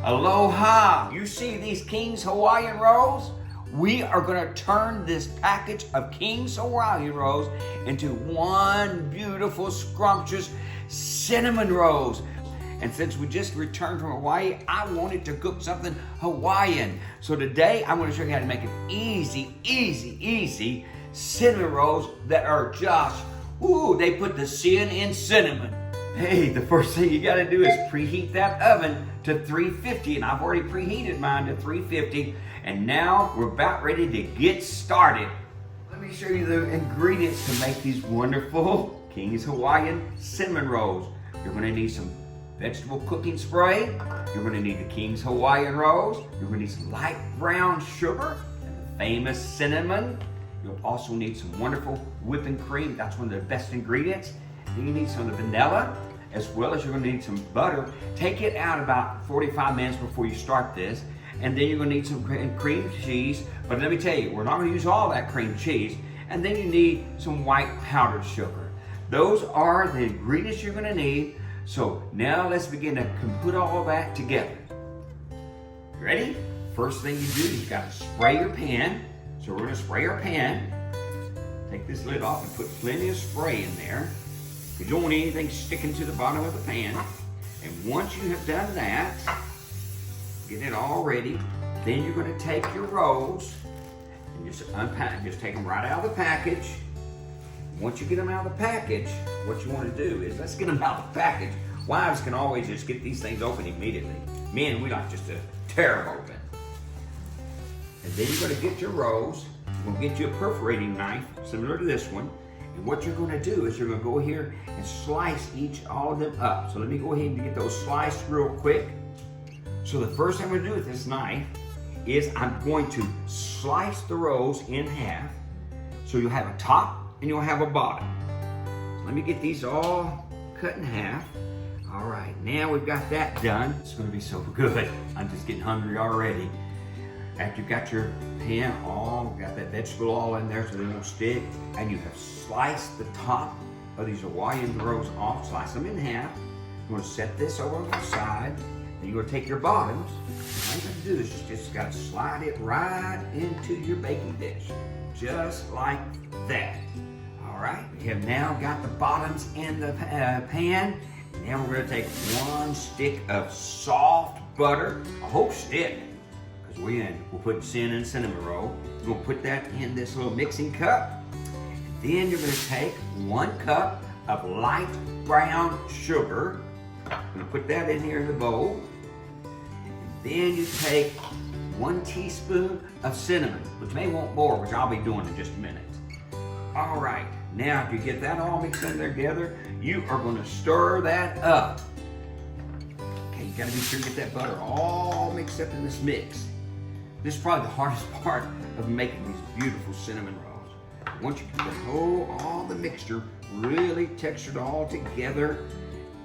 Aloha! You see these King's Hawaiian rolls? We are going to turn this package of King's Hawaiian rolls into one beautiful, scrumptious cinnamon rolls. And since we just returned from Hawaii, I wanted to cook something Hawaiian. So today, I'm going to show you how to make an easy cinnamon rolls that are just, ooh, they put the sin in cinnamon. Hey, the first thing you got to do is preheat that oven to 350, and I've already preheated mine to 350, and now we're about ready to get started. Let me show you the ingredients to make these wonderful King's Hawaiian cinnamon rolls. You're going to need some vegetable cooking spray. You're going to need the King's Hawaiian rolls. You're going to need some light brown sugar and the famous cinnamon. You'll also need some wonderful whipping cream. That's one of the best ingredients. Then you need some of the vanilla, as well as you're going to need some butter. Take it out about 45 minutes before you start this. And then you're going to need some cream cheese. But let me tell you, we're not going to use all that cream cheese. And then you need some white powdered sugar. Those are the ingredients you're going to need. So now let's begin to put all that together. Ready? First thing you do is you've got to spray your pan. So we're going to spray our pan. Take this lid off and put plenty of spray in there. You don't want anything sticking to the bottom of the pan. And once you have done that, get it all ready, then you're going to take your rolls and just unpack, just take them right out of the package. Once you get them out of the package, what you want to do is, let's get them out of the package. Wives can always just get these things open immediately. Men, we like just to tear them open. And then you're going to get your rolls. You're going to get you a perforating knife, similar to this one. And what you're going to do is you're going to go here and slice all of them up. So let me go ahead and get those sliced real quick. So the first thing I'm going to do with this knife is I'm going to slice the rolls in half. So you'll have a top and you'll have a bottom. So let me get these all cut in half. All right, now we've got that done. It's going to be so good. I'm just getting hungry already. After you've got your pan got that vegetable all in there so they won't stick, and you have sliced the top of these Hawaiian rolls off, slice them in half. You're going to set this over on the side. Then you're going to take your bottoms. All you got to do is you just got to slide it right into your baking dish, just like that. All right, we have now got the bottoms in the pan. Now we're going to take one stick of soft butter, a whole stick. We're putting cinnamon roll. We're going to put that in this little mixing cup. And then you're going to take 1 cup of light brown sugar. I'm going to put that in here in the bowl. And then you take 1 teaspoon of cinnamon, which may want more, which I'll be doing in just a minute. All right, now if you get that all mixed in there together, you are going to stir that up. Okay, you got to be sure to get that butter all mixed up in this mix. This is probably the hardest part of making these beautiful cinnamon rolls. Once you get all the mixture really textured all together,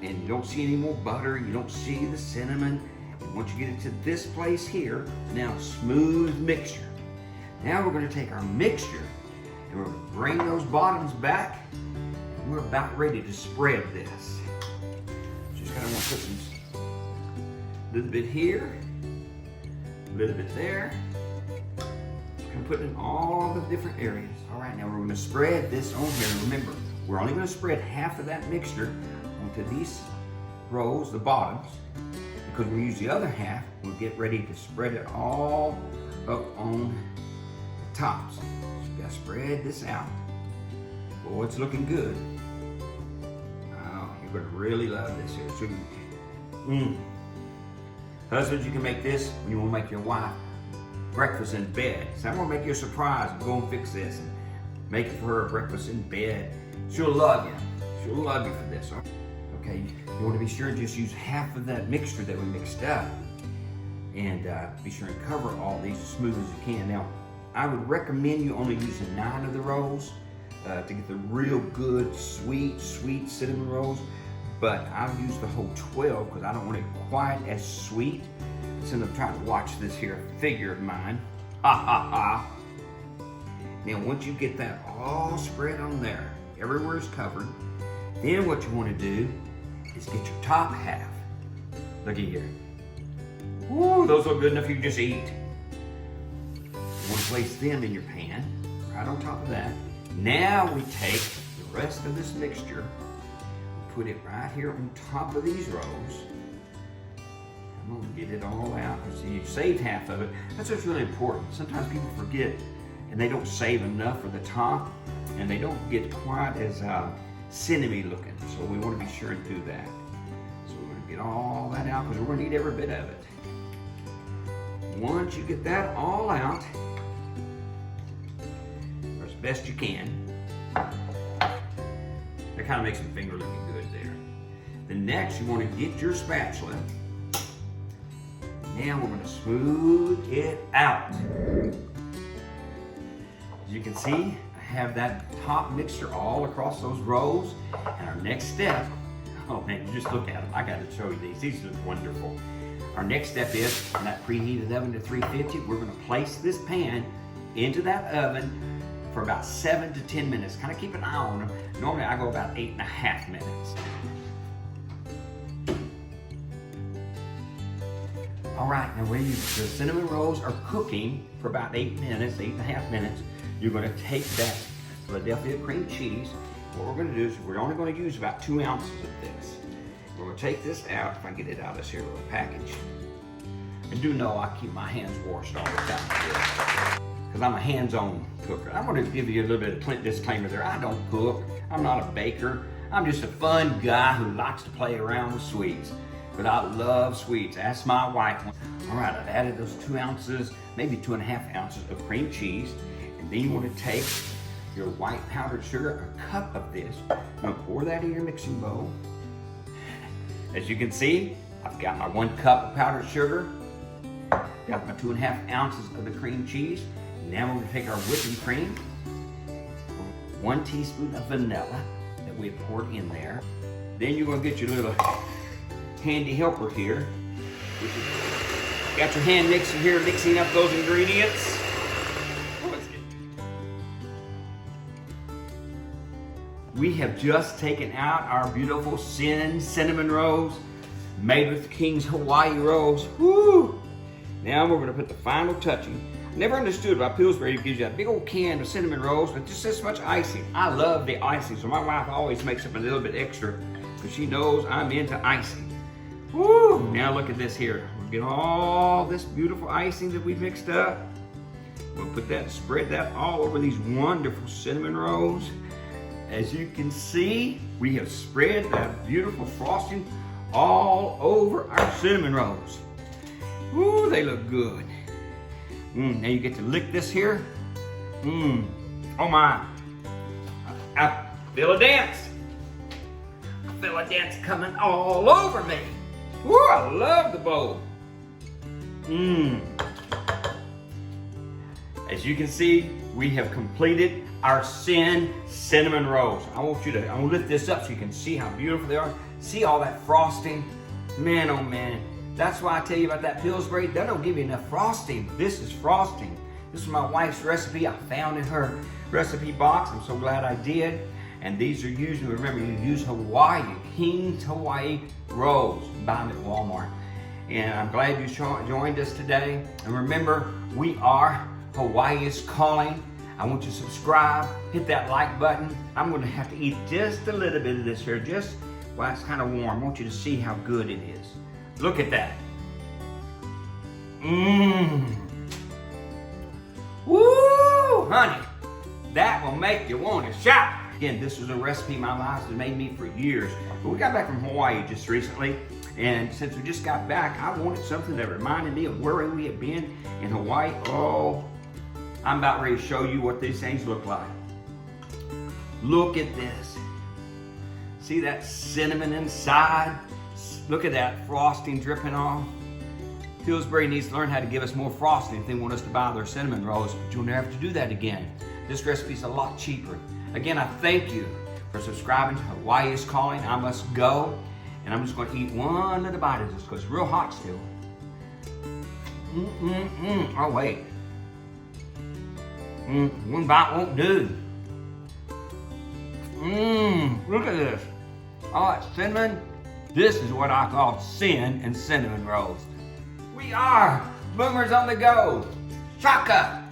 and you don't see any more butter, you don't see the cinnamon, and once you get it to this place here, now smooth mixture. Now we're going to take our mixture and we're going to bring those bottoms back, and we're about ready to spread this. Just kind of want to put some little bit here. A little bit there. I'm putting in all the different areas. All right, now we're going to spread this on here. Remember, we're only going to spread half of that mixture onto these rolls, the bottoms, because we use the other half. We'll get ready to spread it all up on the tops. So you got to spread this out. Oh, it's looking good. Oh, you're going to really love this here. So, husbands, you can make this when you want to make your wife breakfast in bed. So I'm going to make you a surprise and go and fix this and make it for her breakfast in bed. She'll love you. She'll love you for this. Okay, you want to be sure to just use half of that mixture that we mixed up, and be sure and cover all these as smooth as you can. Now, I would recommend you only using 9 of the rolls to get the real good, sweet cinnamon rolls. But I've used the whole 12 because I don't want it quite as sweet. Since I'm trying to watch this here figure of mine. Ha ha ha. Now once you get that all spread on there, everywhere is covered, then what you want to do is get your top half. Looky here. Woo! Woo, those look good enough you can just eat. You want to place them in your pan, right on top of that. Now we take the rest of this mixture, put it right here on top of these rows. I'm gonna get it all out. See, you saved half of it. That's what's really important. Sometimes people forget and they don't save enough for the top, and they don't get quite as cinnamon looking. So we want to be sure and do that. So we're gonna get all that out because we're gonna need every bit of it. Once you get that all out, or as best you can, that kind of makes the finger looking good there. Then next you want to get your spatula. Now we're going to smooth it out. As you can see, I have that top mixture all across those rows. And our next step, oh man, you just look at them. I got to show you these. These look wonderful. Our next step is, in that preheated oven to 350, we're going to place this pan into that oven for about 7 to 10 minutes. Kind of keep an eye on them. Normally I go about 8.5 minutes. All right, now when the cinnamon rolls are cooking for about 8 minutes, 8.5 minutes, you're going to take that Philadelphia cream cheese. What we're going to do is we're only going to use about 2 ounces of this. We're going to take this out, if I can get it out of this here little package. And do know I keep my hands washed all the time because I'm a hands-on cooker. I'm going to give you a little bit of disclaimer there. I don't cook. I'm not a baker. I'm just a fun guy who likes to play around with sweets. But I love sweets. Ask my wife. All right, I've added those 2 ounces, maybe 2.5 ounces of cream cheese. And then you want to take your white powdered sugar, a cup of this. I'm going to pour that in your mixing bowl. As you can see, I've got my 1 cup of powdered sugar, got my 2.5 ounces of the cream cheese. Now we're going to take our whipping cream, 1 teaspoon of vanilla that we have poured in there. Then you're going to get your little handy helper here, which is, got your hand mixer here mixing up those ingredients. We have just taken out our beautiful cinnamon rolls made with King's Hawaii rolls. Woo! Now we're going to put the final touching. I never understood why Pillsbury gives you that big old can of cinnamon rolls with just this much icing. I love the icing, so my wife always makes up a little bit extra because she knows I'm into icing. Woo! Now look at this here. We'll get all this beautiful icing that we mixed up. We'll put that, spread that all over these wonderful cinnamon rolls. As you can see, we have spread that beautiful frosting all over our cinnamon rolls. Ooh, they look good. Now you get to lick this here. Oh my. I feel a dance. I feel a dance coming all over me. Woo, I love the bowl. As you can see, we have completed our cinnamon rolls. I'm gonna lift this up so you can see how beautiful they are. See all that frosting? Man, oh man. That's why I tell you about that Pillsbury. They don't give you enough frosting. This is frosting. This is my wife's recipe I found in her recipe box. I'm so glad I did. And these are usually, remember, you use Hawaii, King's Hawaii rolls. Buy them at Walmart. And I'm glad you joined us today. And remember, we are Hawaii is Calling. I want you to subscribe, hit that like button. I'm going to have to eat just a little bit of this here, just while it's kind of warm. I want you to see how good it is. Look at that. Woo, honey, that will make you want to shout. Again, this was a recipe my wife has made me for years. But we got back from Hawaii just recently, and since we just got back, I wanted something that reminded me of where we had been in Hawaii. Oh, I'm about ready to show you what these things look like. Look at this. See that cinnamon inside? Look at that frosting dripping off. Pillsbury needs to learn how to give us more frosting if they want us to buy their cinnamon rolls, but you'll never have to do that again. This recipe's a lot cheaper. Again, I thank you for subscribing to Hawaii is Calling. I must go, and I'm just going to eat one little bite of this because it's real hot still. Oh, wait. One bite won't do. Look at this. All that cinnamon. This is what I call sin and cinnamon rolls. We we are Boomers on the Go. Shaka.